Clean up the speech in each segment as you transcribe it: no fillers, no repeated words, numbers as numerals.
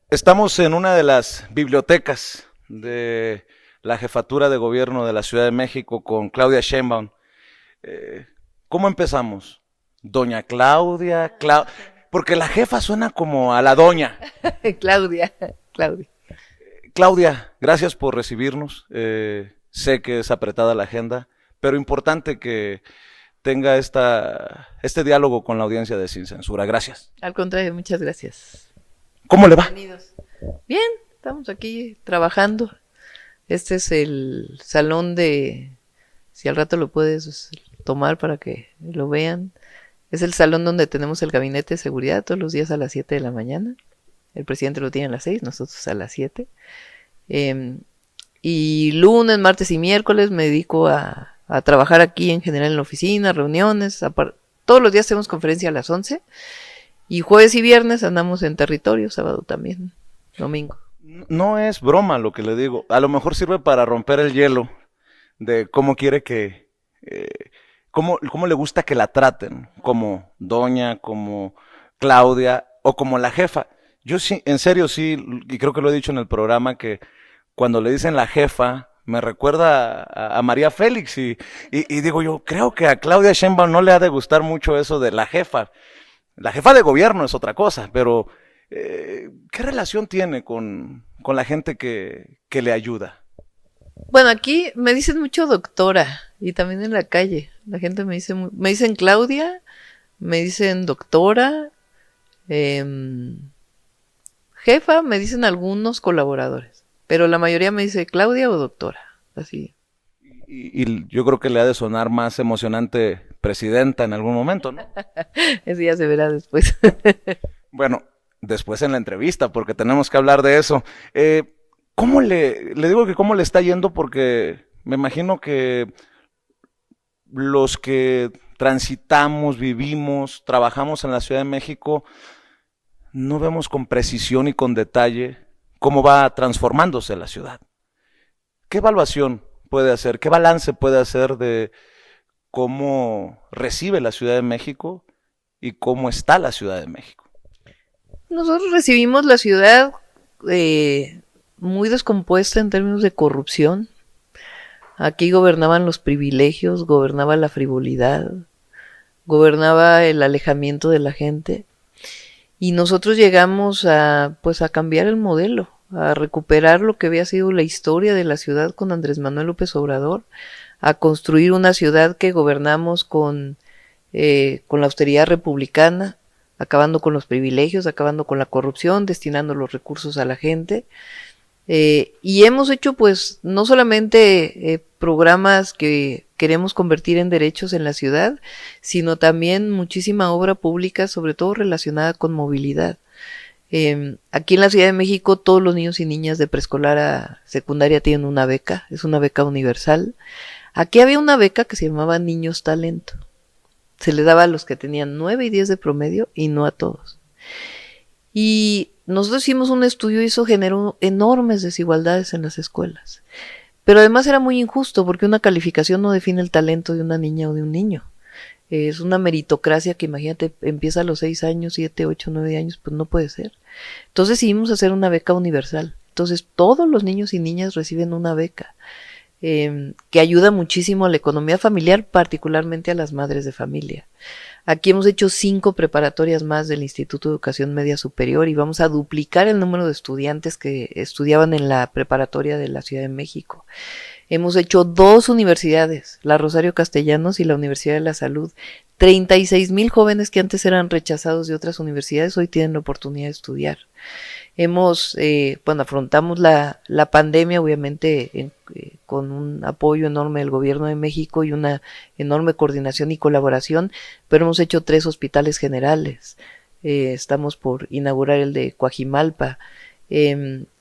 Estamos en una de las bibliotecas de la Jefatura de Gobierno de la Ciudad de México con Claudia Sheinbaum. Eh, ¿Cómo empezamos? Doña Claudia, porque la jefa suena como a la doña. Claudia, Claudia. Claudia, gracias por recibirnos. Sé que es apretada la agenda, pero importante que tenga este diálogo con la audiencia de Sin Censura. Gracias. Al contrario, muchas gracias. ¿Cómo le va? Bienvenidos. Bien, estamos aquí trabajando. Este es el salón si al rato lo puedes tomar para que lo vean. Es el salón donde tenemos el gabinete de seguridad todos los días a las 7 de la mañana. El presidente lo tiene a las 6, nosotros a las 7. Y lunes, martes y miércoles me dedico a trabajar aquí en general en la oficina, reuniones. Todos los días tenemos conferencia a las 11. Y jueves y viernes andamos en territorio, sábado también, domingo. No es broma lo que le digo. A lo mejor sirve para romper el hielo de cómo quiere cómo le gusta que la traten, como doña, como Claudia o como la jefa. Yo sí, en serio sí, y creo que lo he dicho en el programa, que cuando le dicen la jefa, me recuerda a María Félix y digo yo, creo que a Claudia Sheinbaum no le ha de gustar mucho eso de la jefa. La jefa de gobierno es otra cosa, pero ¿qué relación tiene con la gente que le ayuda? Bueno, aquí me dicen mucho doctora y también en la calle. La gente me dicen Claudia, me dicen doctora, eh, jefa, me dicen algunos colaboradores, pero la mayoría me dice Claudia o doctora, así. Y yo creo que le ha de sonar más emocionante presidenta en algún momento, ¿no? Ese ya se verá después. Bueno, después en la entrevista, porque tenemos que hablar de eso. ¿Cómo le digo que cómo le está yendo? Porque me imagino que los que transitamos, vivimos, trabajamos en la Ciudad de México, no vemos con precisión y con detalle cómo va transformándose la ciudad. ¿Qué evaluación puede hacer? ¿Qué balance puede hacer de cómo recibe la Ciudad de México y cómo está la Ciudad de México? Nosotros recibimos la ciudad muy descompuesta en términos de corrupción. Aquí gobernaban los privilegios, gobernaba la frivolidad, gobernaba el alejamiento de la gente. Y nosotros llegamos a cambiar el modelo, a recuperar lo que había sido la historia de la ciudad con Andrés Manuel López Obrador, a construir una ciudad que gobernamos con la austeridad republicana, acabando con los privilegios, acabando con la corrupción, destinando los recursos a la gente. Y hemos hecho pues no solamente programas que queremos convertir en derechos en la ciudad, sino también muchísima obra pública, sobre todo relacionada con movilidad. Aquí en la Ciudad de México todos los niños y niñas de preescolar a secundaria tienen una beca, es una beca universal. Aquí había una beca que se llamaba Niños Talento. Se le daba a los que tenían 9 y 10 de promedio y no a todos. Y nosotros hicimos un estudio y eso generó enormes desigualdades en las escuelas. Pero además era muy injusto porque una calificación no define el talento de una niña o de un niño. Es una meritocracia que imagínate, empieza a los 6 años, 7, 8, 9 años, pues no puede ser. Entonces decidimos hacer una beca universal. Entonces todos los niños y niñas reciben una beca que ayuda muchísimo a la economía familiar, particularmente a las madres de familia. Aquí hemos hecho 5 preparatorias más del Instituto de Educación Media Superior y vamos a duplicar el número de estudiantes que estudiaban en la preparatoria de la Ciudad de México. Hemos hecho 2 universidades, la Rosario Castellanos y la Universidad de la Salud. 36,000 jóvenes que antes eran rechazados de otras universidades hoy tienen la oportunidad de estudiar. Afrontamos la pandemia obviamente con un apoyo enorme del gobierno de México y una enorme coordinación y colaboración, pero hemos hecho 3 hospitales generales. Estamos por inaugurar el de Coajimalpa,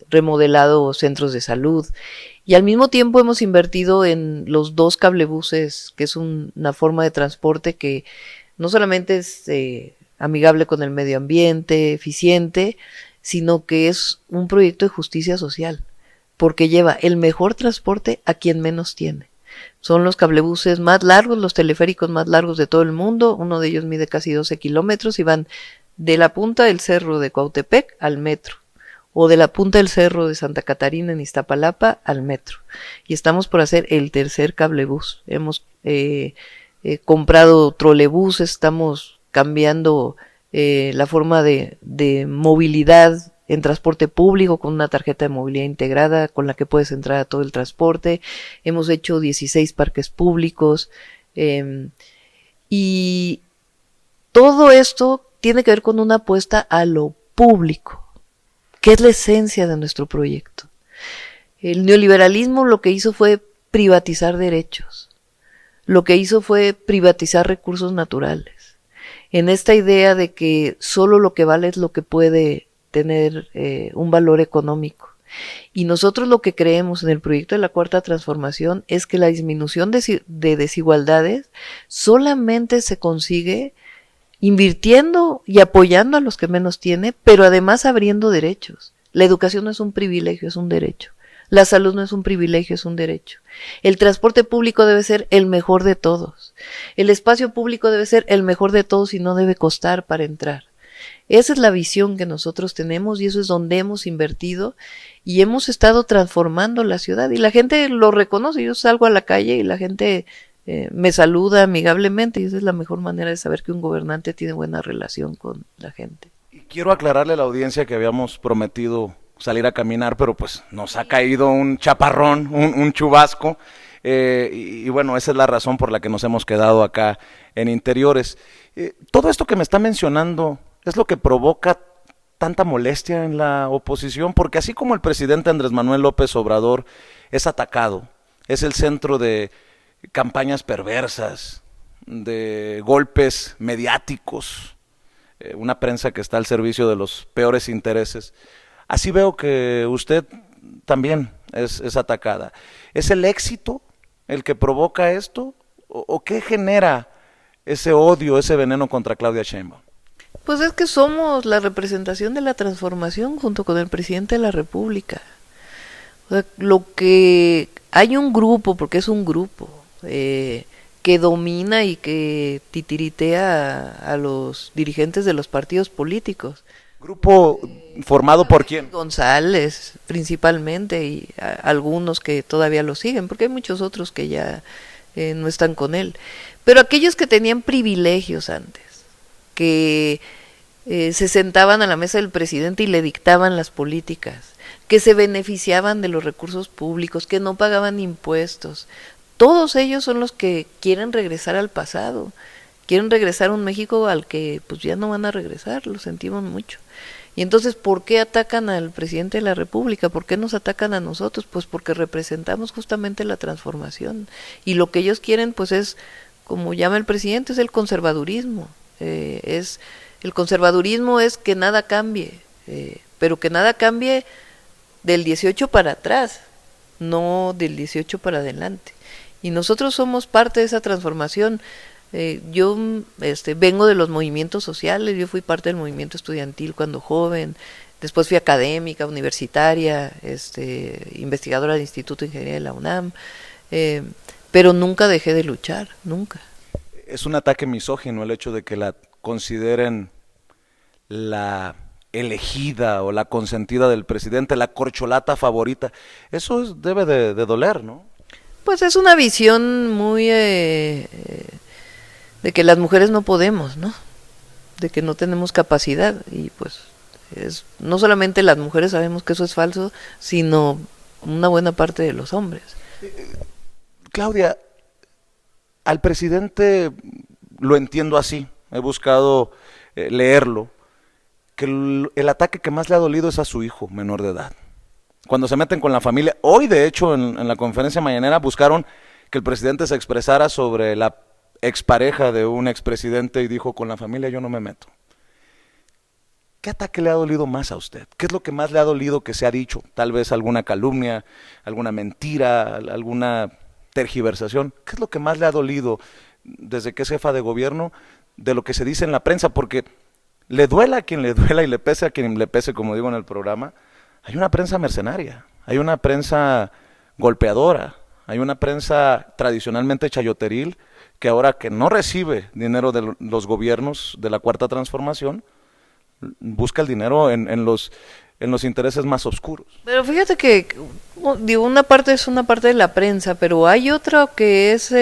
remodelado centros de salud y al mismo tiempo hemos invertido en los 2 cablebuses, que es una forma de transporte que no solamente es amigable con el medio ambiente, eficiente, sino que es un proyecto de justicia social, porque lleva el mejor transporte a quien menos tiene. Son los cablebuses más largos, los teleféricos más largos de todo el mundo, uno de ellos mide casi 12 kilómetros y van de la punta del cerro de Cuautepec al metro, o de la punta del cerro de Santa Catarina en Iztapalapa al metro. Y estamos por hacer el tercer cablebús. Hemos comprado trolebuses, estamos cambiando la forma de movilidad en transporte público con una tarjeta de movilidad integrada con la que puedes entrar a todo el transporte. Hemos hecho 16 parques públicos y todo esto tiene que ver con una apuesta a lo público, que es la esencia de nuestro proyecto. El neoliberalismo lo que hizo fue privatizar derechos, lo que hizo fue privatizar recursos naturales, en esta idea de que solo lo que vale es lo que puede tener un valor económico. Y nosotros lo que creemos en el proyecto de la Cuarta Transformación es que la disminución de desigualdades solamente se consigue invirtiendo y apoyando a los que menos tienen, pero además abriendo derechos. La educación no es un privilegio, es un derecho. La salud no es un privilegio, es un derecho. El transporte público debe ser el mejor de todos. El espacio público debe ser el mejor de todos y no debe costar para entrar. Esa es la visión que nosotros tenemos y eso es donde hemos invertido y hemos estado transformando la ciudad y la gente lo reconoce. Yo salgo a la calle y la gente me saluda amigablemente y esa es la mejor manera de saber que un gobernante tiene buena relación con la gente. Y quiero aclararle a la audiencia que habíamos prometido salir a caminar, pero pues nos ha caído un chaparrón, un chubasco, y bueno, esa es la razón por la que nos hemos quedado acá en interiores. Todo esto que me está mencionando es lo que provoca tanta molestia en la oposición, porque así como el presidente Andrés Manuel López Obrador es atacado, es el centro de campañas perversas, de golpes mediáticos, una prensa que está al servicio de los peores intereses. Así veo que usted también es atacada. ¿Es el éxito el que provoca esto? ¿O qué genera ese odio, ese veneno contra Claudia Sheinbaum? Pues es que somos la representación de la transformación junto con el presidente de la República. O sea, lo que hay un grupo, porque es un grupo, que domina y que titiritea a los dirigentes de los partidos políticos. ¿Grupo formado por quién? González, principalmente, y algunos que todavía lo siguen, porque hay muchos otros que ya no están con él. Pero aquellos que tenían privilegios antes, que se sentaban a la mesa del presidente y le dictaban las políticas, que se beneficiaban de los recursos públicos, que no pagaban impuestos, todos ellos son los que quieren regresar al pasado, quieren regresar a un México al que pues ya no van a regresar, lo sentimos mucho. Y entonces, ¿por qué atacan al presidente de la República? ¿Por qué nos atacan a nosotros? Pues porque representamos justamente la transformación. Y lo que ellos quieren, pues es, como llama el presidente, es el conservadurismo. El conservadurismo es que nada cambie, pero que nada cambie del 18 para atrás, no del 18 para adelante. Y nosotros somos parte de esa transformación. Yo vengo de los movimientos sociales, yo fui parte del movimiento estudiantil cuando joven, después fui académica, universitaria, investigadora del Instituto de Ingeniería de la UNAM, pero nunca dejé de luchar, nunca. Es un ataque misógino el hecho de que la consideren la elegida o la consentida del presidente, la corcholata favorita. Eso debe de doler, ¿no? Pues es una visión muy de que las mujeres no podemos, ¿no? De que no tenemos capacidad y pues no solamente las mujeres sabemos que eso es falso, sino una buena parte de los hombres. Claudia, al presidente lo entiendo así, he buscado leerlo, que el ataque que más le ha dolido es a su hijo menor de edad. Cuando se meten con la familia, hoy de hecho en la conferencia mañanera buscaron que el presidente se expresara sobre la expareja de un expresidente y dijo, con la familia yo no me meto. ¿Qué ataque le ha dolido más a usted? ¿Qué es lo que más le ha dolido que se ha dicho? Tal vez alguna calumnia, alguna mentira, alguna tergiversación. ¿Qué es lo que más le ha dolido desde que es jefa de gobierno de lo que se dice en la prensa? Porque le duela a quien le duela y le pese a quien le pese, como digo en el programa, hay una prensa mercenaria, hay una prensa golpeadora, hay una prensa tradicionalmente chayoteril que ahora que no recibe dinero de los gobiernos de la Cuarta Transformación, busca el dinero en los en los intereses más oscuros. Pero fíjate que, digo, una parte es una parte de la prensa, pero hay otra que es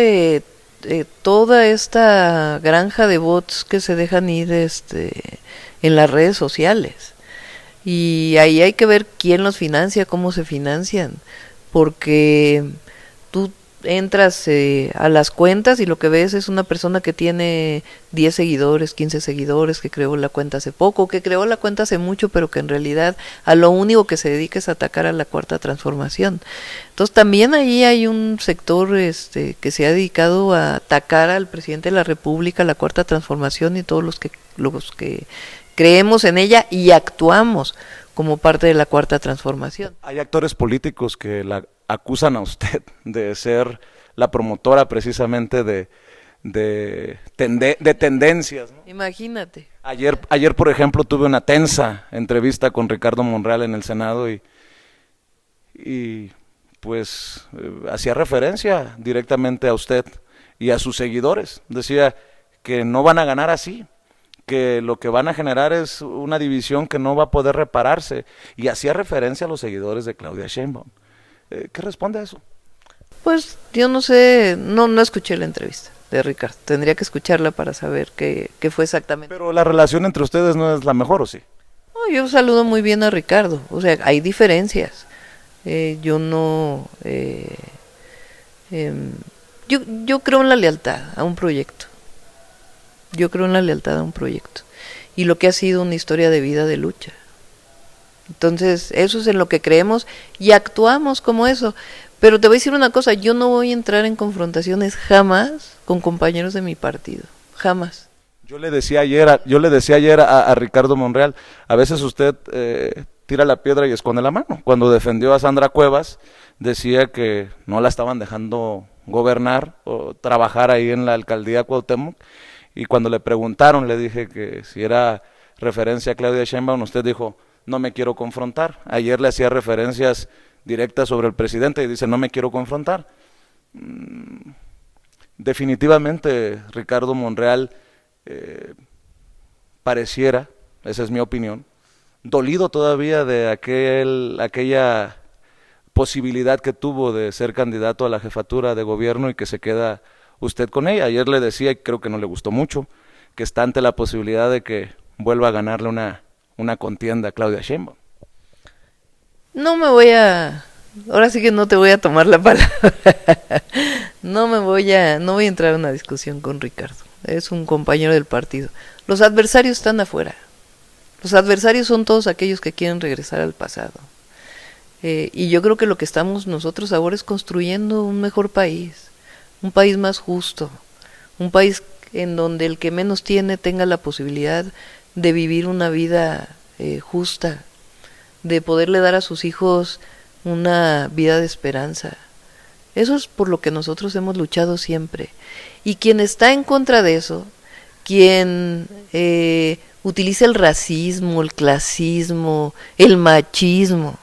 toda esta granja de bots que se dejan ir en las redes sociales. Y ahí hay que ver quién los financia, cómo se financian, porque tú entras a las cuentas y lo que ves es una persona que tiene 10 seguidores, 15 seguidores, que creó la cuenta hace poco, que creó la cuenta hace mucho, pero que en realidad a lo único que se dedica es a atacar a la Cuarta Transformación. Entonces también ahí hay un sector que se ha dedicado a atacar al presidente de la República, a la Cuarta Transformación y todos los que creemos en ella y actuamos como parte de la Cuarta Transformación. Hay actores políticos que la acusan a usted de ser la promotora precisamente de tendencias, ¿no? Imagínate. Ayer, por ejemplo, tuve una tensa entrevista con Ricardo Monreal en el Senado y pues hacía referencia directamente a usted y a sus seguidores. Decía que no van a ganar así, que lo que van a generar es una división que no va a poder repararse, y hacía referencia a los seguidores de Claudia Sheinbaum. ¿Qué responde a eso? Pues yo no sé, no escuché la entrevista de Ricardo, tendría que escucharla para saber qué fue exactamente. Pero la relación entre ustedes no es la mejor, ¿o sí? No, yo saludo muy bien a Ricardo, o sea, hay diferencias. Yo no... yo creo en la lealtad a un proyecto. Yo creo en la lealtad a un proyecto. Y lo que ha sido una historia de vida de lucha. Entonces, eso es en lo que creemos y actuamos como eso. Pero te voy a decir una cosa, yo no voy a entrar en confrontaciones jamás con compañeros de mi partido. Jamás. Yo le decía ayer a Ricardo Monreal, a veces usted tira la piedra y esconde la mano. Cuando defendió a Sandra Cuevas, decía que no la estaban dejando gobernar o trabajar ahí en la alcaldía Cuauhtémoc. Y cuando le preguntaron, le dije que si era referencia a Claudia Sheinbaum, usted dijo, no me quiero confrontar. Ayer le hacía referencias directas sobre el presidente y dice, no me quiero confrontar. Definitivamente Ricardo Monreal pareciera, esa es mi opinión, dolido todavía de aquella posibilidad que tuvo de ser candidato a la jefatura de gobierno y que se queda usted con ella. Ayer le decía, y creo que no le gustó mucho, que está ante la posibilidad de que vuelva a ganarle una contienda a Claudia Sheinbaum. Ahora sí que no te voy a tomar la palabra. No voy a entrar en una discusión con Ricardo. Es un compañero del partido. Los adversarios están afuera. Los adversarios son todos aquellos que quieren regresar al pasado. Y yo creo que lo que estamos nosotros ahora es construyendo un mejor país, un país más justo, un país en donde el que menos tiene tenga la posibilidad de vivir una vida justa, de poderle dar a sus hijos una vida de esperanza. Eso es por lo que nosotros hemos luchado siempre. Y quien está en contra de eso, quien utiliza el racismo, el clasismo, el machismo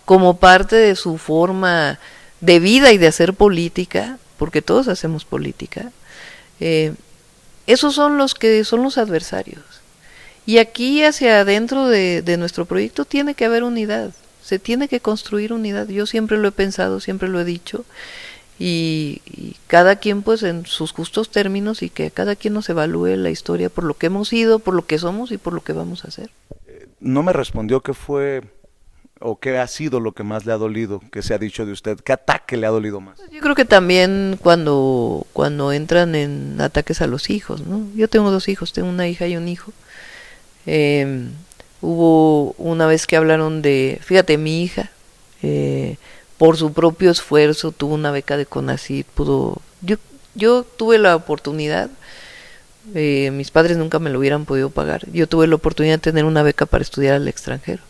como parte de su forma de vida y de hacer política, porque todos hacemos política, esos son los que son los adversarios. Y aquí hacia adentro de nuestro proyecto tiene que haber unidad, se tiene que construir unidad. Yo siempre lo he pensado, siempre lo he dicho, y cada quien pues en sus justos términos, y que cada quien nos evalúe la historia por lo que hemos sido, por lo que somos y por lo que vamos a hacer. No me respondió qué fue o qué ha sido lo que más le ha dolido, que se ha dicho de usted, qué ataque le ha dolido más. Yo creo que también cuando entran en ataques a los hijos, ¿no? Yo tengo 2 hijos, tengo una hija y un hijo. Hubo una vez que hablaron fíjate, mi hija, por su propio esfuerzo tuvo una beca de CONACYT, yo tuve la oportunidad, mis padres nunca me lo hubieran podido pagar, yo tuve la oportunidad de tener una beca para estudiar al extranjero.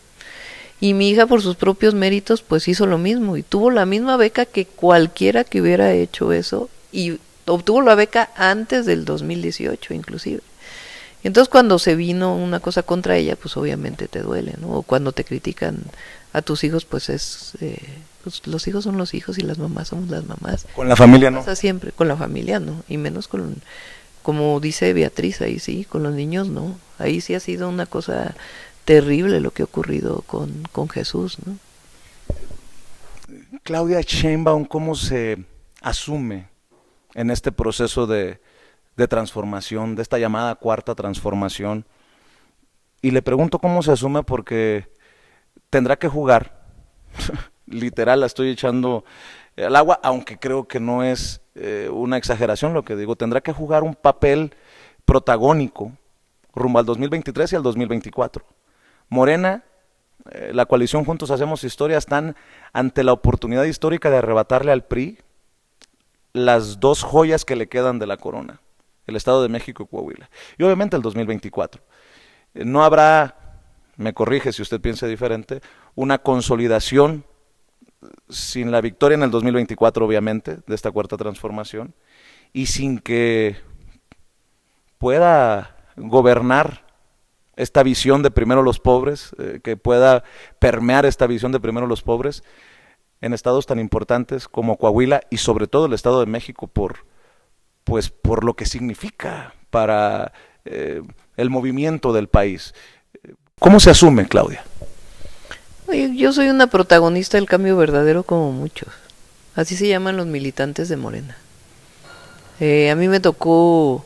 Y mi hija por sus propios méritos pues hizo lo mismo y tuvo la misma beca que cualquiera que hubiera hecho eso, y obtuvo la beca antes del 2018 inclusive. Entonces cuando se vino una cosa contra ella, pues obviamente te duele, ¿no? O cuando te critican a tus hijos, pues pues los hijos son los hijos y las mamás somos las mamás. Con la familia no. Pasa siempre, con la familia no, y menos como dice Beatriz, ahí sí, con los niños no. Ahí sí ha sido una cosa terrible lo que ha ocurrido con Jesús, ¿no? Claudia Sheinbaum, ¿cómo se asume en este proceso de transformación, de esta llamada cuarta transformación? Y le pregunto cómo se asume porque tendrá que jugar, literal la estoy echando al agua, aunque creo que no es una exageración lo que digo, tendrá que jugar un papel protagónico rumbo al 2023 y al 2024. Morena, la coalición Juntos Hacemos Historia están ante la oportunidad histórica de arrebatarle al PRI las dos joyas que le quedan de la corona, el Estado de México y Coahuila, y obviamente el 2024. No habrá, me corrige si usted piensa diferente, una consolidación sin la victoria en el 2024, obviamente, de esta cuarta transformación, y sin que pueda gobernar esta visión de primero los pobres, que pueda permear esta visión de primero los pobres en estados tan importantes como Coahuila y sobre todo el Estado de México por lo que significa para el movimiento del país. ¿Cómo se asume, Claudia? Yo soy una protagonista del cambio verdadero como muchos. Así se llaman los militantes de Morena. A mí me tocó,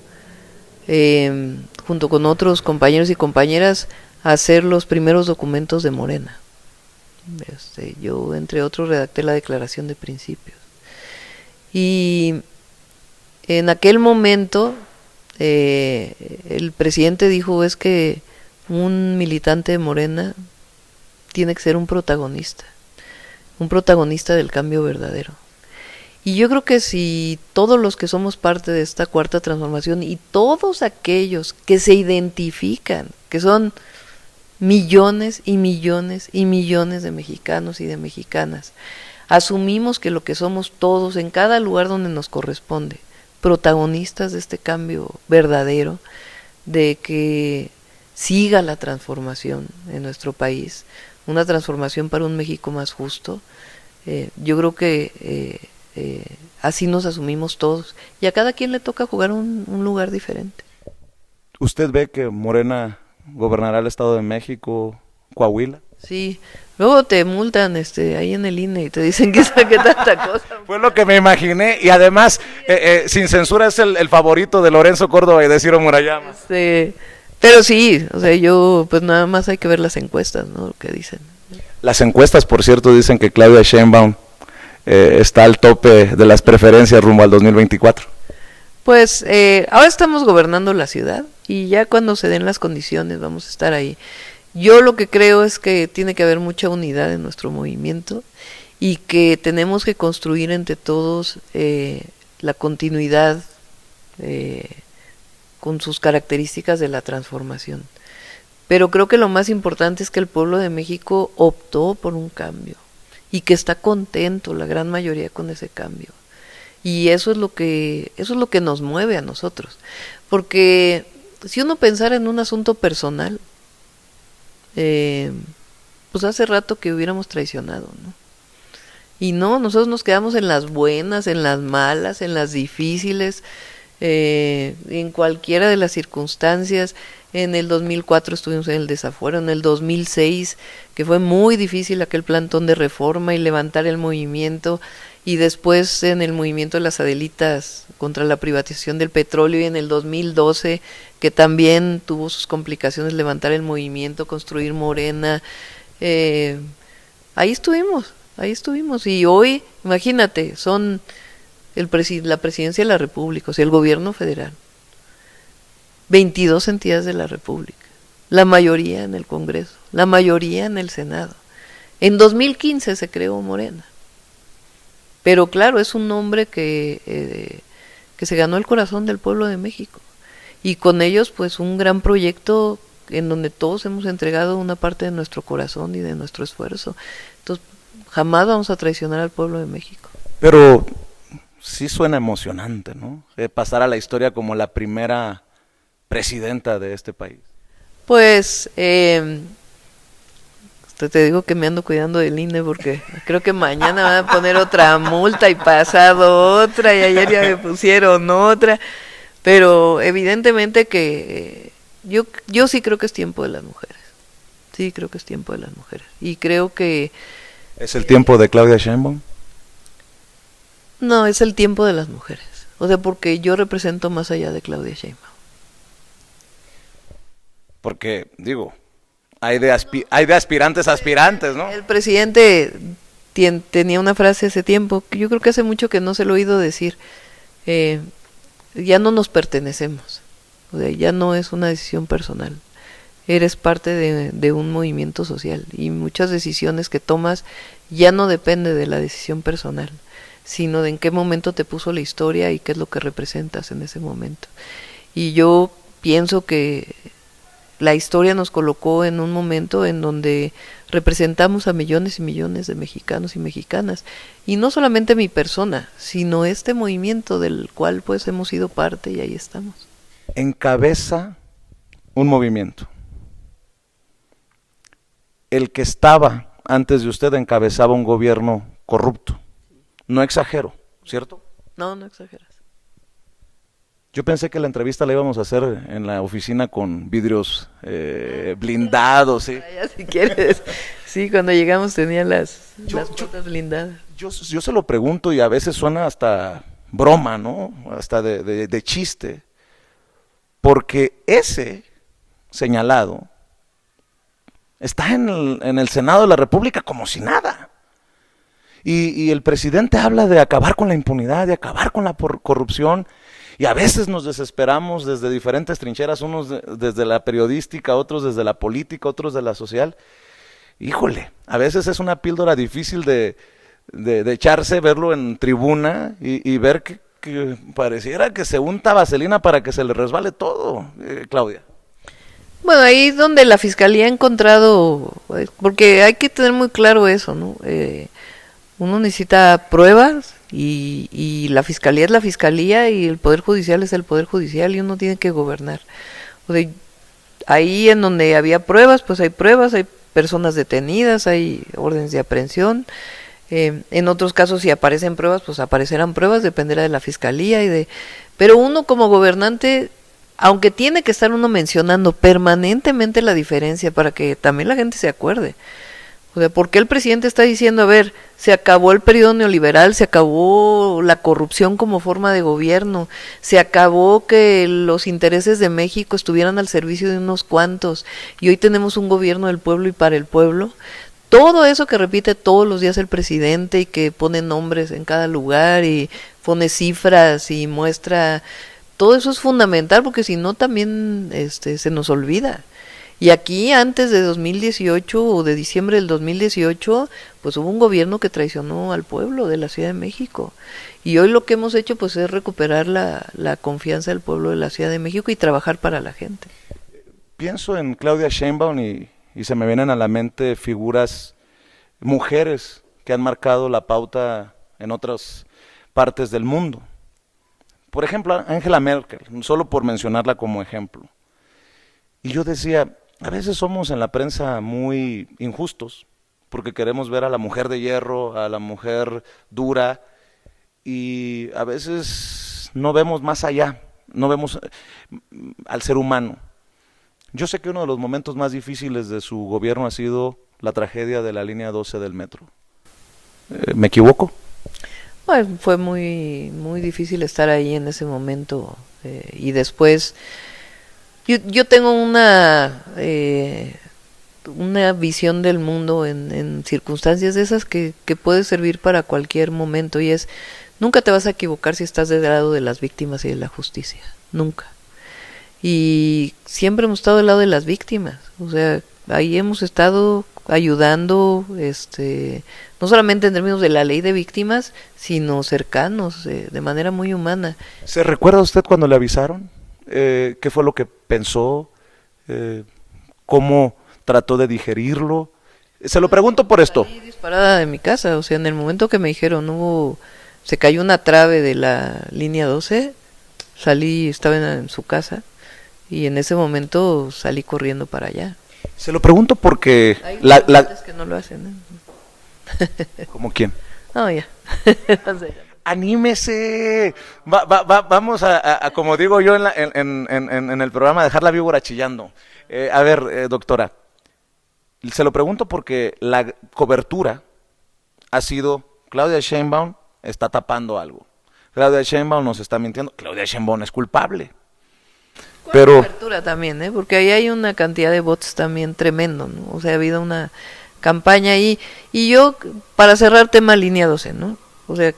junto con otros compañeros y compañeras, hacer los primeros documentos de Morena. Yo, entre otros, redacté la declaración de principios. Y en aquel momento el presidente dijo, es que un militante de Morena tiene que ser un protagonista del cambio verdadero. Y yo creo que si todos los que somos parte de esta cuarta transformación y todos aquellos que se identifican, que son millones y millones y millones de mexicanos y de mexicanas, asumimos que lo que somos todos en cada lugar donde nos corresponde, protagonistas de este cambio verdadero, de que siga la transformación en nuestro país, una transformación para un México más justo, yo creo que así nos asumimos todos y a cada quien le toca jugar un lugar diferente. ¿Usted ve que Morena gobernará el Estado de México, Coahuila? Sí, luego te multan ahí en el INE y te dicen que saque tanta cosa. Fue lo que me imaginé y además Sin Censura es el favorito de Lorenzo Córdoba y de Ciro Murayama. Pero sí, o sea, pues nada más hay que ver las encuestas, ¿no? Lo que dicen. Las encuestas, por cierto, dicen que Claudia Sheinbaum está al tope de las preferencias rumbo al 2024. Pues ahora estamos gobernando la ciudad y ya cuando se den las condiciones vamos a estar ahí. Yo lo que creo es que tiene que haber mucha unidad en nuestro movimiento y que tenemos que construir entre todos la continuidad con sus características de la transformación. Pero creo que lo más importante es que el pueblo de México optó por un cambio y que está contento la gran mayoría con ese cambio. Y eso es lo que nos mueve a nosotros. Porque si uno pensara en un asunto personal, pues hace rato que hubiéramos traicionado, ¿no? Y no, nosotros nos quedamos en las buenas, en las malas, en las difíciles, en cualquiera de las circunstancias. En el 2004 estuvimos en el desafuero, en el 2006, que fue muy difícil aquel plantón de reforma y levantar el movimiento, y después en el movimiento de las Adelitas contra la privatización del petróleo, y en el 2012, que también tuvo sus complicaciones levantar el movimiento, construir Morena. Ahí estuvimos, y hoy, imagínate, son la presidencia de la República, o sea, el gobierno federal, 22 entidades de la República, la mayoría en el Congreso, la mayoría en el Senado. En 2015 se creó Morena, pero claro, es un hombre que se ganó el corazón del pueblo de México, y con ellos pues un gran proyecto en donde todos hemos entregado una parte de nuestro corazón y de nuestro esfuerzo. Entonces jamás vamos a traicionar al pueblo de México. Pero sí suena emocionante, ¿no? Pasar a la historia como la primera presidenta de este país. Pues te digo que me ando cuidando del INE porque creo que mañana van a poner otra multa y pasado otra, y ayer ya me pusieron otra, pero evidentemente que yo sí creo que es tiempo de las mujeres. Sí, creo que es tiempo de las mujeres. Y creo que... ¿Es el tiempo de Claudia Sheinbaum? No, es el tiempo de las mujeres. O sea, porque yo represento más allá de Claudia Sheinbaum. Porque, digo, hay de aspirantes a aspirantes, ¿no? El presidente tenía una frase hace tiempo, que yo creo que hace mucho que no se lo he oído decir. Ya no nos pertenecemos. O sea, ya no es una decisión personal. Eres parte de un movimiento social y muchas decisiones que tomas ya no depende de la decisión personal, sino de en qué momento te puso la historia y qué es lo que representas en ese momento. Y yo pienso que la historia nos colocó en un momento en donde representamos a millones y millones de mexicanos y mexicanas, y no solamente mi persona, sino este movimiento del cual pues hemos sido parte y ahí estamos. Encabeza un movimiento. El que estaba antes de usted encabezaba un gobierno corrupto. No exagero, ¿cierto? No, no exageras. Yo pensé que la entrevista la íbamos a hacer en la oficina con vidrios blindados, ¿sí? Ya, si quieres. Sí, cuando llegamos tenía las puertas blindadas. Yo se lo pregunto y a veces suena hasta broma, ¿no? Hasta de chiste. Porque ese señalado está en el Senado de la República como si nada. Y el presidente habla de acabar con la impunidad, de acabar con la corrupción, y a veces nos desesperamos desde diferentes trincheras, unos desde la periodística, otros desde la política, otros de la social. Híjole, a veces es una píldora difícil de echarse, verlo en tribuna y ver que pareciera que se unta vaselina para que se le resbale todo, Claudia. Bueno, ahí es donde la fiscalía ha encontrado, porque hay que tener muy claro eso, ¿no? Uno necesita pruebas y la fiscalía es la fiscalía y el poder judicial es el poder judicial y uno tiene que gobernar. O sea, ahí en donde había pruebas, pues hay pruebas, hay personas detenidas, hay órdenes de aprehensión. En otros casos, si aparecen pruebas, pues aparecerán pruebas, dependerá de la fiscalía pero uno como gobernante, aunque tiene que estar uno mencionando permanentemente la diferencia para que también la gente se acuerde. O sea, ¿por qué el presidente está diciendo, a ver, se acabó el periodo neoliberal, se acabó la corrupción como forma de gobierno, se acabó que los intereses de México estuvieran al servicio de unos cuantos y hoy tenemos un gobierno del pueblo y para el pueblo? Todo eso que repite todos los días el presidente y que pone nombres en cada lugar y pone cifras y muestra, todo eso es fundamental porque si no también se nos olvida. Y aquí antes de 2018 o de diciembre del 2018, pues hubo un gobierno que traicionó al pueblo de la Ciudad de México. Y hoy lo que hemos hecho pues es recuperar la confianza del pueblo de la Ciudad de México y trabajar para la gente. Pienso en Claudia Sheinbaum y se me vienen a la mente figuras, mujeres que han marcado la pauta en otras partes del mundo. Por ejemplo, Angela Merkel, solo por mencionarla como ejemplo. Y yo decía, a veces somos en la prensa muy injustos, porque queremos ver a la mujer de hierro, a la mujer dura, y a veces no vemos más allá, no vemos al ser humano. Yo sé que uno de los momentos más difíciles de su gobierno ha sido la tragedia de la línea 12 del metro. ¿Me equivoco? Bueno, fue muy, muy difícil estar ahí en ese momento y después... Yo tengo una visión del mundo en circunstancias de esas que puede servir para cualquier momento y es, nunca te vas a equivocar si estás del lado de las víctimas y de la justicia, nunca. Y siempre hemos estado del lado de las víctimas, o sea, ahí hemos estado ayudando, no solamente en términos de la ley de víctimas, sino cercanos, de manera muy humana. ¿Se recuerda usted cuando le avisaron? ¿Qué fue lo que pensó? ¿Cómo trató de digerirlo? Se lo pregunto por esto. Salí disparada de mi casa, o sea, en el momento que me dijeron se cayó una trave de la línea 12, estaba en su casa y en ese momento salí corriendo para allá. Se lo pregunto porque Hay que no lo hacen, ¿eh? ¿Cómo quién? No, ya. No sé. Anímese, vamos a, como digo yo en el programa, dejar la víbora chillando. A ver, doctora, Se lo pregunto porque la cobertura ha sido Claudia Sheinbaum está tapando algo. Claudia Sheinbaum nos está mintiendo. Claudia Sheinbaum es culpable. Pero Cobertura también, ¿eh? Porque ahí hay una cantidad de bots también tremendo, ¿no? O sea, ha habido una campaña ahí. Y yo, para cerrar tema línea 12, ¿no? O sea,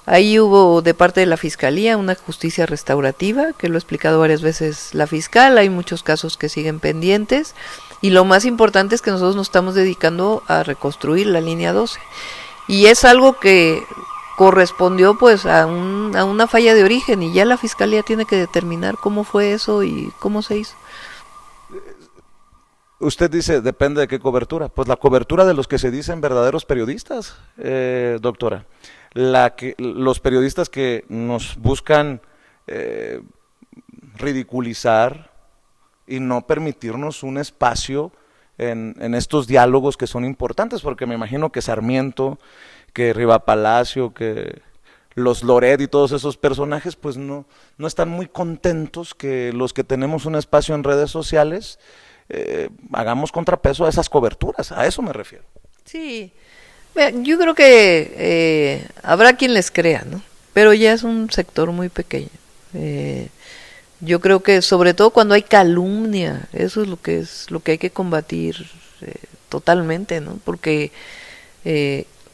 ahí hubo de parte de la Fiscalía una justicia restaurativa, que lo ha explicado varias veces la fiscal, hay muchos casos que siguen pendientes, y lo más importante es que nosotros nos estamos dedicando a reconstruir la línea 12. Y es algo que correspondió pues a una falla de origen, y ya la Fiscalía tiene que determinar cómo fue eso y cómo se hizo. usted dice, depende de qué cobertura. Pues la cobertura de los que se dicen verdaderos periodistas, doctora. Los periodistas que nos buscan eh, ridiculizar y no permitirnos un espacio en estos diálogos que son importantes, porque me imagino que Sarmiento, que Riva Palacio, que los Loret y todos esos personajes, pues no están muy contentos que los que tenemos un espacio en redes sociales hagamos contrapeso a esas coberturas, a eso me refiero. Sí, yo creo que habrá quien les crea, ¿no? Pero ya es un sector muy pequeño. Yo creo que sobre todo cuando hay calumnia, eso es lo que hay que combatir totalmente, ¿no? Porque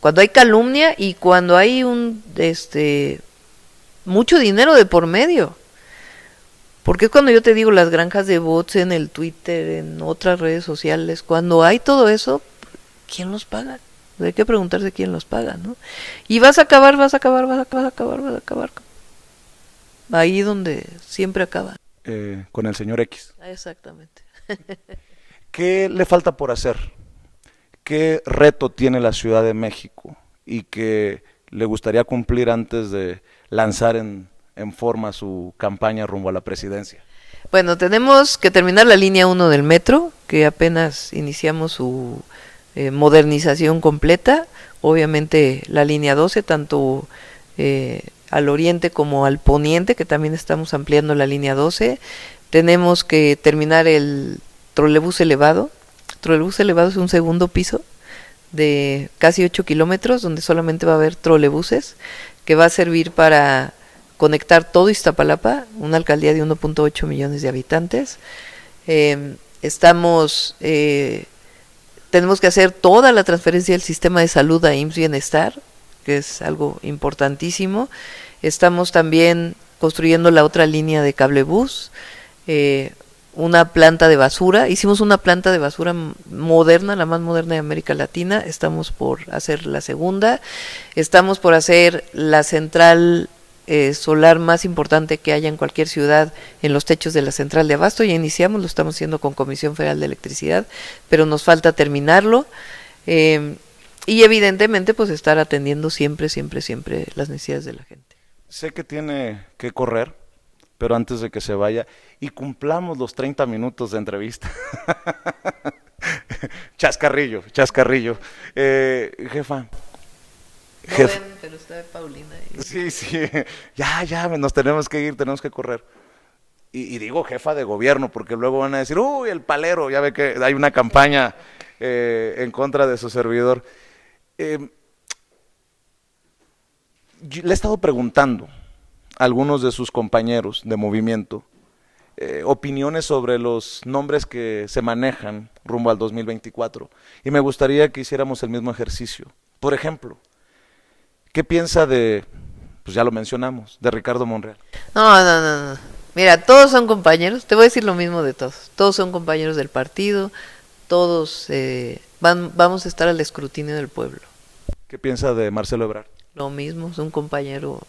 cuando hay calumnia y cuando hay mucho dinero de por medio, porque es cuando yo te digo las granjas de bots en el Twitter, en otras redes sociales, cuando hay todo eso, ¿quién los paga? Hay que preguntarse quién los paga, ¿no? Y vas a acabar ahí donde siempre acaba. Con el señor X. Exactamente. ¿Qué le falta por hacer? ¿Qué reto tiene la Ciudad de México y que le gustaría cumplir antes de lanzar en forma su campaña rumbo a la presidencia? Bueno, tenemos que terminar la línea 1 del metro, que apenas iniciamos su modernización completa. Obviamente la línea 12, tanto al oriente como al poniente, que también estamos ampliando la línea 12. Tenemos que terminar el trolebús elevado. El trolebús elevado es un segundo piso de casi 8 kilómetros, donde solamente va a haber trolebuses, que va a servir para conectar todo Iztapalapa, una alcaldía de 1.8 millones de habitantes. Tenemos que hacer toda la transferencia del sistema de salud a IMSS Bienestar, que es algo importantísimo. Estamos también construyendo la otra línea de cablebús, una planta de basura. Hicimos una planta de basura moderna, la más moderna de América Latina. Estamos por hacer la segunda. Estamos por hacer la central solar más importante que haya en cualquier ciudad en los techos de la central de abasto. Ya iniciamos, lo estamos haciendo con Comisión Federal de Electricidad, pero nos falta terminarlo. Y evidentemente pues estar atendiendo siempre las necesidades de la gente. Sé que tiene que correr, pero antes de que se vaya y cumplamos los 30 minutos de entrevista. Chascarrillo, chascarrillo. Jefa. No ven, pero está Paulina ahí. Sí, sí, ya, nos tenemos que ir, tenemos que correr. Y digo jefa de gobierno, porque luego van a decir, uy, el palero, ya ve que hay una campaña en contra de su servidor. Le he estado preguntando a algunos de sus compañeros de movimiento opiniones sobre los nombres que se manejan rumbo al 2024 y me gustaría que hiciéramos el mismo ejercicio. Por ejemplo, ¿qué piensa de, pues ya lo mencionamos, de Ricardo Monreal? No. Mira, todos son compañeros, te voy a decir lo mismo de todos. Todos son compañeros del partido, todos vamos a estar al escrutinio del pueblo. ¿Qué piensa de Marcelo Ebrard? Lo mismo, es un compañero,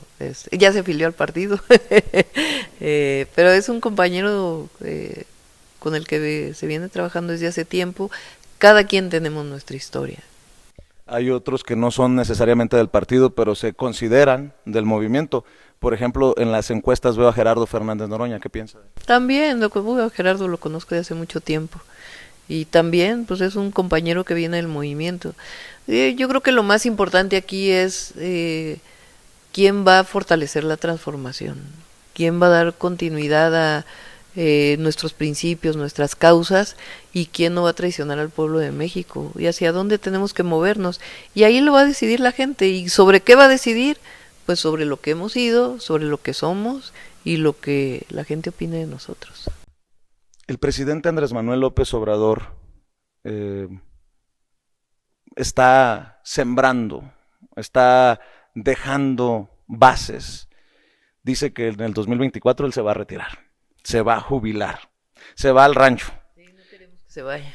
ya se afilió al partido, pero es un compañero con el que se viene trabajando desde hace tiempo. Cada quien tenemos nuestra historia. Hay otros que no son necesariamente del partido, pero se consideran del movimiento. Por ejemplo, en las encuestas veo a Gerardo Fernández Noroña, ¿qué piensa? También, a Gerardo lo conozco de hace mucho tiempo. Y también, pues es un compañero que viene del movimiento. Yo creo que lo más importante aquí es quién va a fortalecer la transformación, quién va a dar continuidad a nuestros principios, nuestras causas, y quién no va a traicionar al pueblo de México y hacia dónde tenemos que movernos. Y ahí lo va a decidir la gente. ¿Y sobre qué va a decidir? Pues sobre lo que hemos sido, sobre lo que somos y lo que la gente opine de nosotros. El presidente Andrés Manuel López Obrador eh, está sembrando, está dejando bases. Dice que en el 2024 él se va a retirar, se va a jubilar, se va al rancho. Sí, no queremos que se vaya.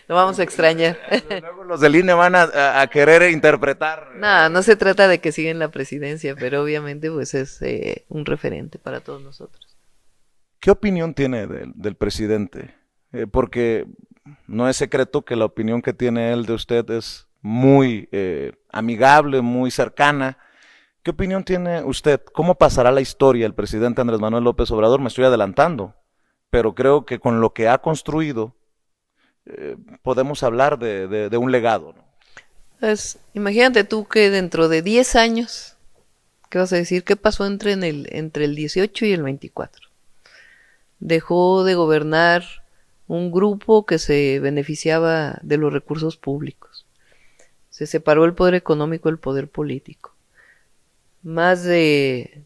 Lo vamos a extrañar. Luego los del INE van a querer interpretar. No, no se trata de que siga en la presidencia, pero obviamente pues es un referente para todos nosotros. ¿Qué opinión tiene del presidente? Porque no es secreto que la opinión que tiene él de usted es muy amigable, muy cercana. ¿Qué opinión tiene usted? ¿Cómo pasará la historia el presidente Andrés Manuel López Obrador? Me estoy adelantando, pero creo que con lo que ha construido podemos hablar de un legado, ¿no? Pues, imagínate tú que dentro de 10 años, ¿qué vas a decir? ¿Qué pasó entre el 18 y el 24? Dejó de gobernar un grupo que se beneficiaba de los recursos públicos. Se separó el poder económico del poder político. Más de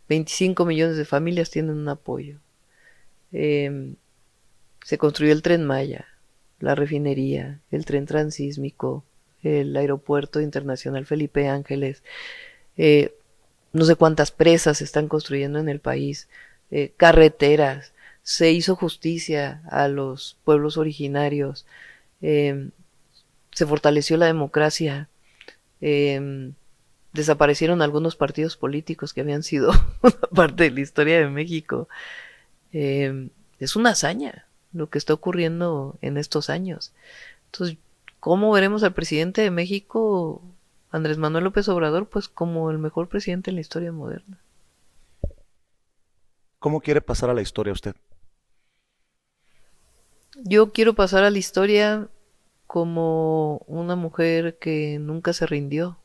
25 millones de familias tienen un apoyo. Se construyó el Tren Maya, la refinería, el tren transísmico, el aeropuerto internacional Felipe Ángeles, no sé cuántas presas se están construyendo en el país, carreteras, se hizo justicia a los pueblos originarios, se fortaleció la democracia, desaparecieron algunos partidos políticos que habían sido una parte de la historia de México. Es una hazaña lo que está ocurriendo en estos años. Entonces, ¿cómo veremos al presidente de México, Andrés Manuel López Obrador? Pues como el mejor presidente en la historia moderna. ¿Cómo quiere pasar a la historia usted? Yo quiero pasar a la historia como una mujer que nunca se rindió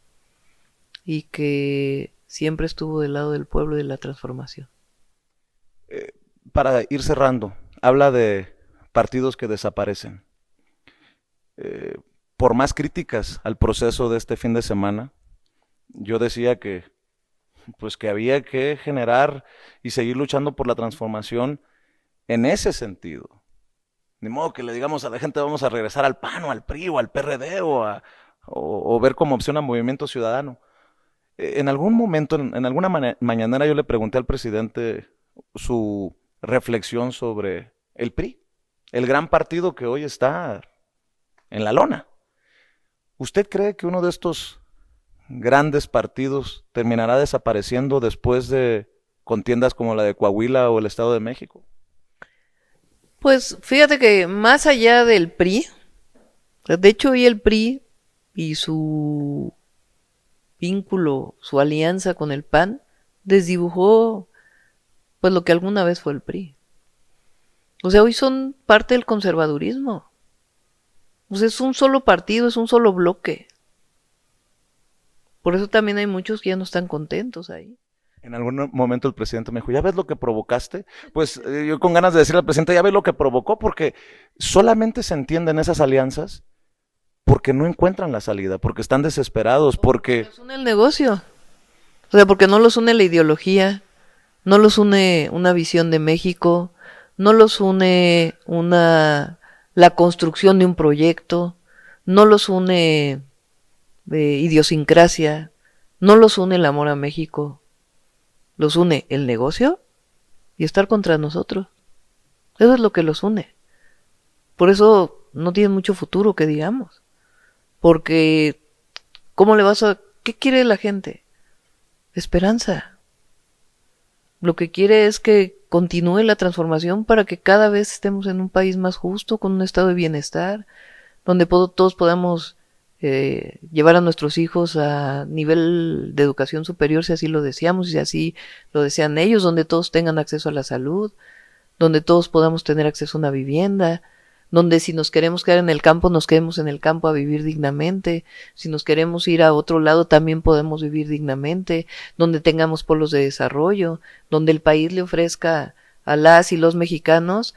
y que siempre estuvo del lado del pueblo y de la transformación. Para ir cerrando, habla de partidos que desaparecen. Eh, por más críticas al proceso de este fin de semana, yo decía que pues que había que generar y seguir luchando por la transformación en ese sentido. Ni modo que le digamos a la gente vamos a regresar al PAN o al PRI o al PRD o ver como opción a Movimiento Ciudadano. En algún momento, en alguna mañanera yo le pregunté al presidente su reflexión sobre el PRI, el gran partido que hoy está en la lona. ¿Usted cree que uno de estos grandes partidos terminará desapareciendo después de contiendas como la de Coahuila o el Estado de México? Pues fíjate que más allá del PRI, de hecho hoy el PRI y su vínculo, su alianza con el PAN, desdibujó pues lo que alguna vez fue el PRI. O sea, hoy son parte del conservadurismo. O sea, es un solo partido, es un solo bloque. Por eso también hay muchos que ya no están contentos ahí. En algún momento el presidente me dijo, ¿ya ves lo que provocaste? Pues yo con ganas de decirle al presidente, ya ves lo que provocó, porque solamente se entienden esas alianzas porque no encuentran la salida, porque están desesperados, porque... Los une el negocio. O sea, porque no los une la ideología, no los une una visión de México, no los une la construcción de un proyecto, no los une idiosincrasia, no los une el amor a México, los une el negocio y estar contra nosotros. Eso es lo que los une. Por eso no tienen mucho futuro, que digamos. Porque, ¿cómo le vas a...? ¿Qué quiere la gente? Esperanza. Lo que quiere es que continúe la transformación para que cada vez estemos en un país más justo, con un estado de bienestar, donde todos podamos llevar a nuestros hijos a nivel de educación superior, si así lo deseamos y si así lo desean ellos, donde todos tengan acceso a la salud, donde todos podamos tener acceso a una vivienda, donde si nos queremos quedar en el campo, nos quedemos en el campo a vivir dignamente, si nos queremos ir a otro lado, también podemos vivir dignamente, donde tengamos polos de desarrollo, donde el país le ofrezca a las y los mexicanos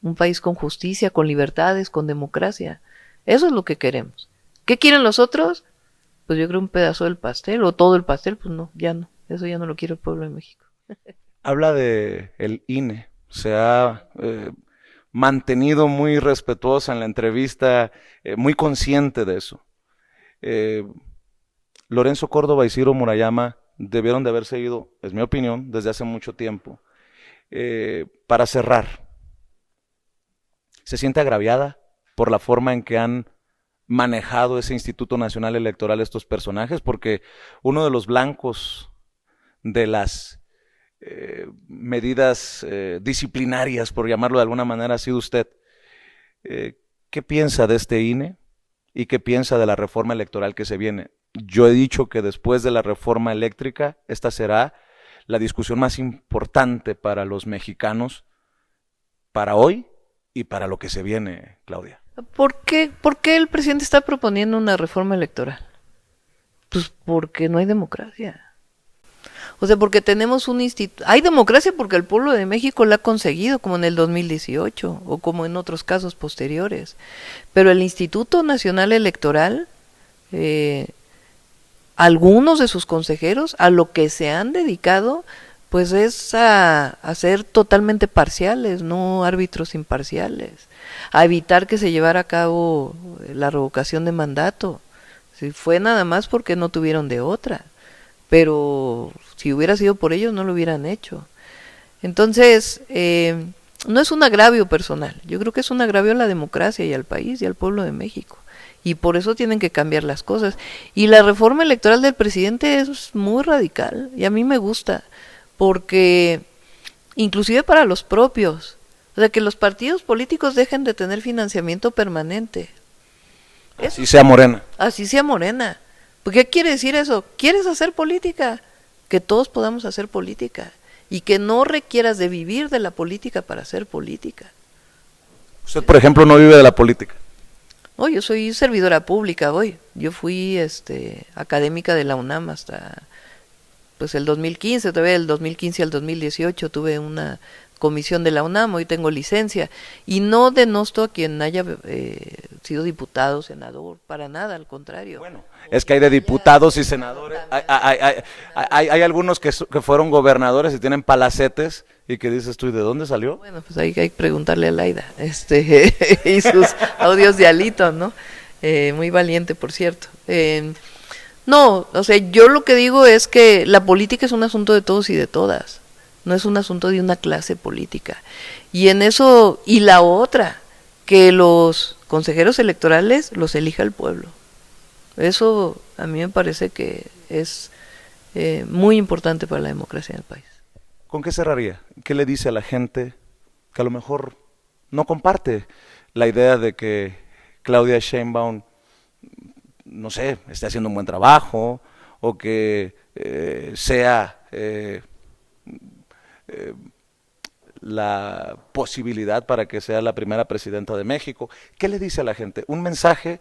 un país con justicia, con libertades, con democracia. Eso es lo que queremos. ¿Qué quieren los otros? Pues yo creo un pedazo del pastel, o todo el pastel, pues no, ya no. Eso ya no lo quiere el pueblo de México. Habla de el INE. Se ha mantenido muy respetuosa en la entrevista, muy consciente de eso. Eh, Lorenzo Córdoba y Ciro Murayama debieron de haberse ido, es mi opinión, desde hace mucho tiempo. Para cerrar, ¿se siente agraviada por la forma en que han manejado ese Instituto Nacional Electoral estos personajes? Porque uno de los blancos de las medidas disciplinarias, por llamarlo de alguna manera, ha sido usted. ¿Qué piensa de este INE y qué piensa de la reforma electoral que se viene? Yo he dicho que después de la reforma eléctrica, esta será la discusión más importante para los mexicanos, para hoy y para lo que se viene, Claudia. ¿Por qué el presidente está proponiendo una reforma electoral? Pues porque no hay democracia. O sea, porque tenemos un instituto. Hay democracia porque el pueblo de México la ha conseguido, como en el 2018 o como en otros casos posteriores. Pero el Instituto Nacional Electoral, algunos de sus consejeros, a lo que se han dedicado, pues es a ser totalmente parciales, no árbitros imparciales, a evitar que se llevara a cabo la revocación de mandato. Si fue nada más porque no tuvieron de otra, pero si hubiera sido por ellos no lo hubieran hecho. Entonces, no es un agravio personal, yo creo que es un agravio a la democracia y al país y al pueblo de México. Y por eso tienen que cambiar las cosas. Y la reforma electoral del presidente es muy radical y a mí me gusta, porque inclusive para los propios, o sea, que los partidos políticos dejen de tener financiamiento permanente. Así sea Morena. Así sea Morena. ¿Qué quiere decir eso? ¿Quieres hacer política? Que todos podamos hacer política y que no requieras de vivir de la política para hacer política. Usted, por ejemplo, no vive de la política. No, yo soy servidora pública hoy. Yo fui académica de la UNAM hasta pues el 2015, todavía del 2015 al 2018 tuve una comisión de la UNAM, hoy tengo licencia, y no denosto a quien haya sido diputado, senador, para nada, al contrario. Bueno, es que hay de diputados y senadores, hay algunos que fueron gobernadores y tienen palacetes, y que dices tú, ¿y de dónde salió? Bueno, pues hay que preguntarle a Laida, y sus audios de Alito, ¿no? Muy valiente, por cierto. No, o sea, yo lo que digo es que la política es un asunto de todos y de todas, no es un asunto de una clase política. Y en eso, y la otra, que los consejeros electorales los elija el pueblo. Eso a mí me parece que es muy importante para la democracia en el país. ¿Con qué cerraría? ¿Qué le dice a la gente que a lo mejor no comparte la idea de que Claudia Sheinbaum, no sé, esté haciendo un buen trabajo o que sea la posibilidad para que sea la primera presidenta de México? ¿Qué le dice a la gente? Un mensaje,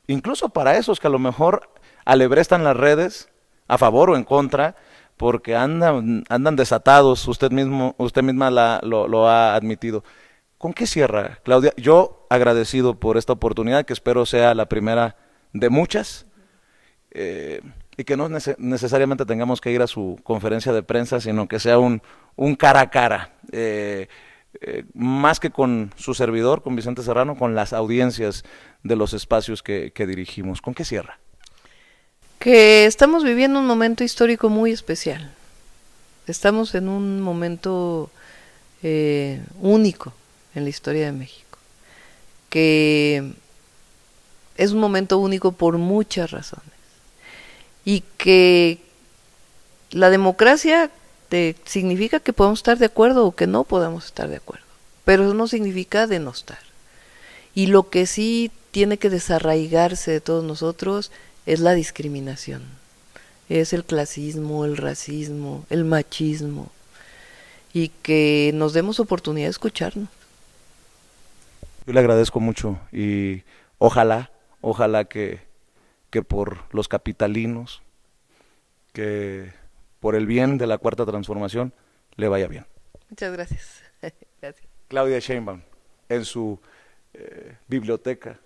incluso para esos que a lo mejor alebrestan las redes a favor o en contra, porque andan desatados, usted misma lo ha admitido. ¿Con qué cierra, Claudia? Yo agradecido por esta oportunidad, que espero sea la primera de muchas, y que no necesariamente tengamos que ir a su conferencia de prensa, sino que sea un cara a cara, más que con su servidor, con Vicente Serrano, con las audiencias de los espacios que dirigimos. ¿Con qué cierra? Que estamos viviendo un momento histórico muy especial. Estamos en un momento único en la historia de México, que es un momento único por muchas razones, y que la democracia significa que podemos estar de acuerdo o que no podamos estar de acuerdo, pero eso no significa denostar. Y lo que sí tiene que desarraigarse de todos nosotros es la discriminación, es el clasismo, el racismo, el machismo, y que nos demos oportunidad de escucharnos. Yo le agradezco mucho y ojalá que por los capitalinos, que por el bien de la Cuarta Transformación, le vaya bien. Muchas gracias. Gracias. Claudia Sheinbaum, en su biblioteca.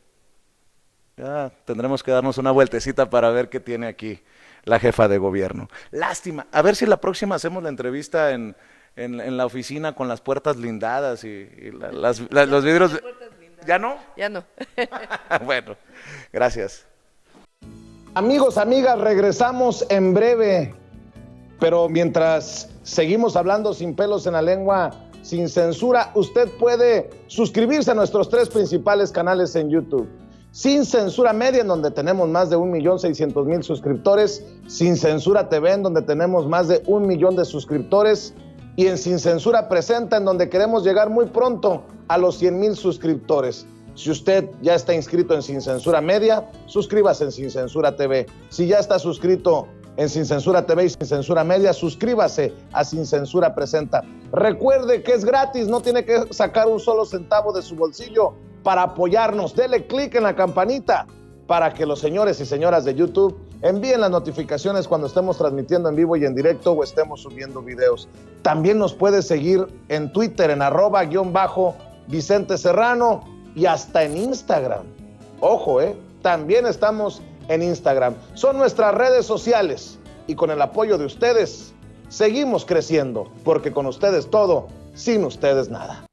Ya tendremos que darnos una vueltecita para ver qué tiene aquí la jefa de gobierno. Lástima. A ver si la próxima hacemos la entrevista en la oficina con las puertas blindadas y los vidrios. ¿Ya no? Ya no. Bueno, gracias. Amigos, amigas, regresamos en breve. Pero mientras seguimos hablando sin pelos en la lengua, sin censura, usted puede suscribirse a nuestros 3 principales canales en YouTube. Sin Censura Media, en donde tenemos más de 1,600,000 suscriptores. Sin Censura TV, en donde tenemos más de 1 millón de suscriptores. Y en Sin Censura Presenta, en donde queremos llegar muy pronto a los 100,000 suscriptores. Si usted ya está inscrito en Sin Censura Media, suscríbase en Sin Censura TV. Si ya está suscrito en Sin Censura TV y Sin Censura Media, suscríbase a Sin Censura Presenta. Recuerde que es gratis, no tiene que sacar un solo centavo de su bolsillo para apoyarnos. Dele clic en la campanita para que los señores y señoras de YouTube envíen las notificaciones cuando estemos transmitiendo en vivo y en directo o estemos subiendo videos. También nos puede seguir en Twitter en @_Vicente Serrano y hasta en Instagram. Ojo, también estamos en Instagram. Son nuestras redes sociales y con el apoyo de ustedes seguimos creciendo, porque con ustedes todo, sin ustedes nada.